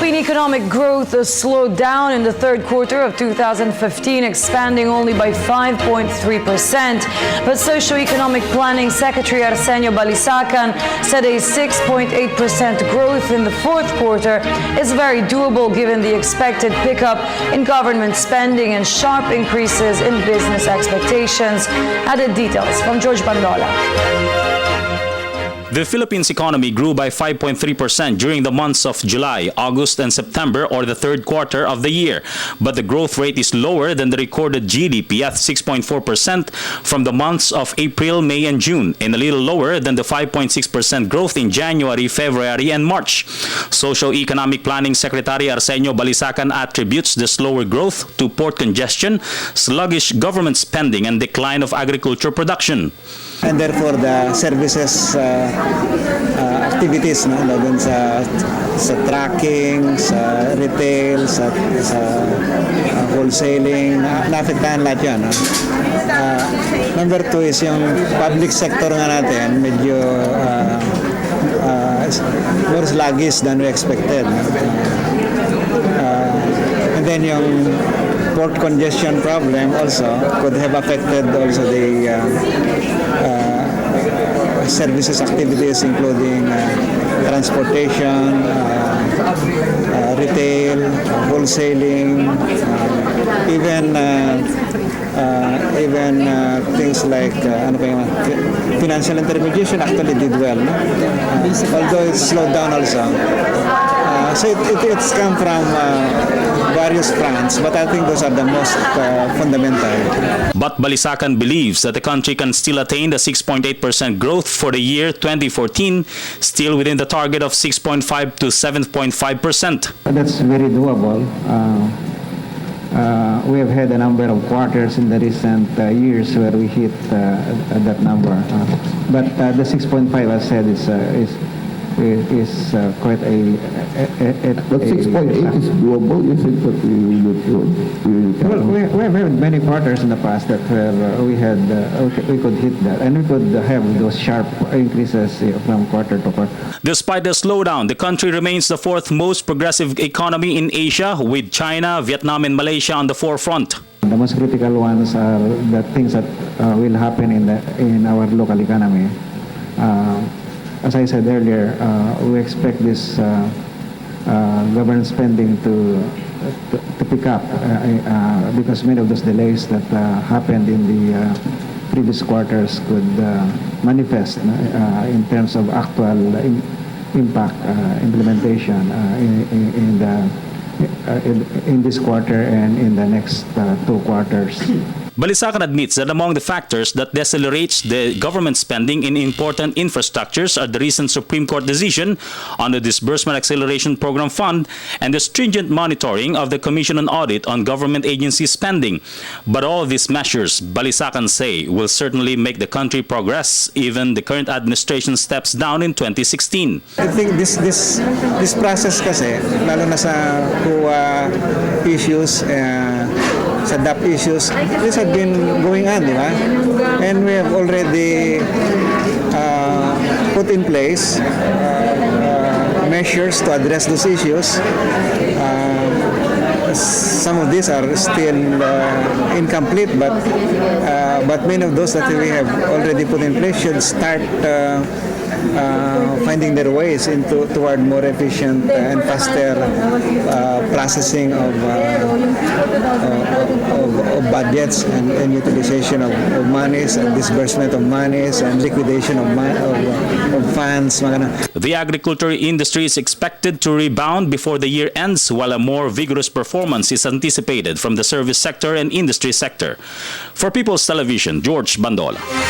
Philippine economic growth slowed down in the third quarter of 2015, expanding only by 5.3%. But Socio-Economic Planning Secretary Arsenio Balisacan said a 6.8% growth in the fourth quarter is very doable given the expected pickup in government spending and sharp increases in business expectations. Added details from Jorge Bandola. The Philippines economy grew by 5.3% during the months of July, August, and September, or the third quarter of the year. But the growth rate is lower than the recorded GDP at 6.4% from the months of April, May, and June, and a little lower than the 5.6% growth in January, February, and March. Socio-Economic Planning Secretary Arsenio Balisacan attributes the slower growth to port congestion, sluggish government spending, and decline of agriculture production. And therefore, the services activities dun sa tracking, sa retail, sa wholesaling, naapektahan lahat yan. Number two is yung public sector nga natin, medyo more sluggish than we expected. And then yung port congestion problem also could have affected also the services activities, including transportation, retail, wholesaling, even things like financial intermediation actually did well, although it slowed down also. So it's come from various fronts, but I think those are the most fundamental. But Balisacan believes that the country can still attain the 6.8% growth for the year 2014, still within the target of 6.5 to 7.5%. That's very doable. We have had a number of quarters in the recent years where we hit that number. But the 6.5, as said, is quite a but 6.8 is doable. You think that we well, we have had many quarters in the past that we could hit that, and we could have those sharp increases from quarter to quarter. Despite the slowdown, the country remains the fourth most progressive economy in Asia, with China, Vietnam, and Malaysia on the forefront. The most critical ones are the things that will happen in our local economy. As I said earlier, we expect this government spending to pick up because many of those delays that happened in the previous quarters could manifest in terms of actual impact implementation in this quarter and in the next 2 quarters. Balisacan admits that among the factors that decelerates the government spending in important infrastructures are the recent Supreme Court decision on the Disbursement Acceleration Program Fund and the stringent monitoring of the Commission on Audit on government agency spending. But all these measures, Balisacan say, will certainly make the country progress even the current administration steps down in 2016. I think this process kasi, lalo na sa COA issues, sa DAP issues, this had been going on, di ba? And we have already put in place measures to address those issues. Some of these are still incomplete, but many of those that we have already put in place should start finding their ways toward more efficient and faster processing of budgets and utilization of monies and disbursement of monies and liquidation of funds. The agriculture industry is expected to rebound before the year ends, while a more vigorous performance is anticipated from the service sector and industry sector. For People's Television, Jorge Bandola.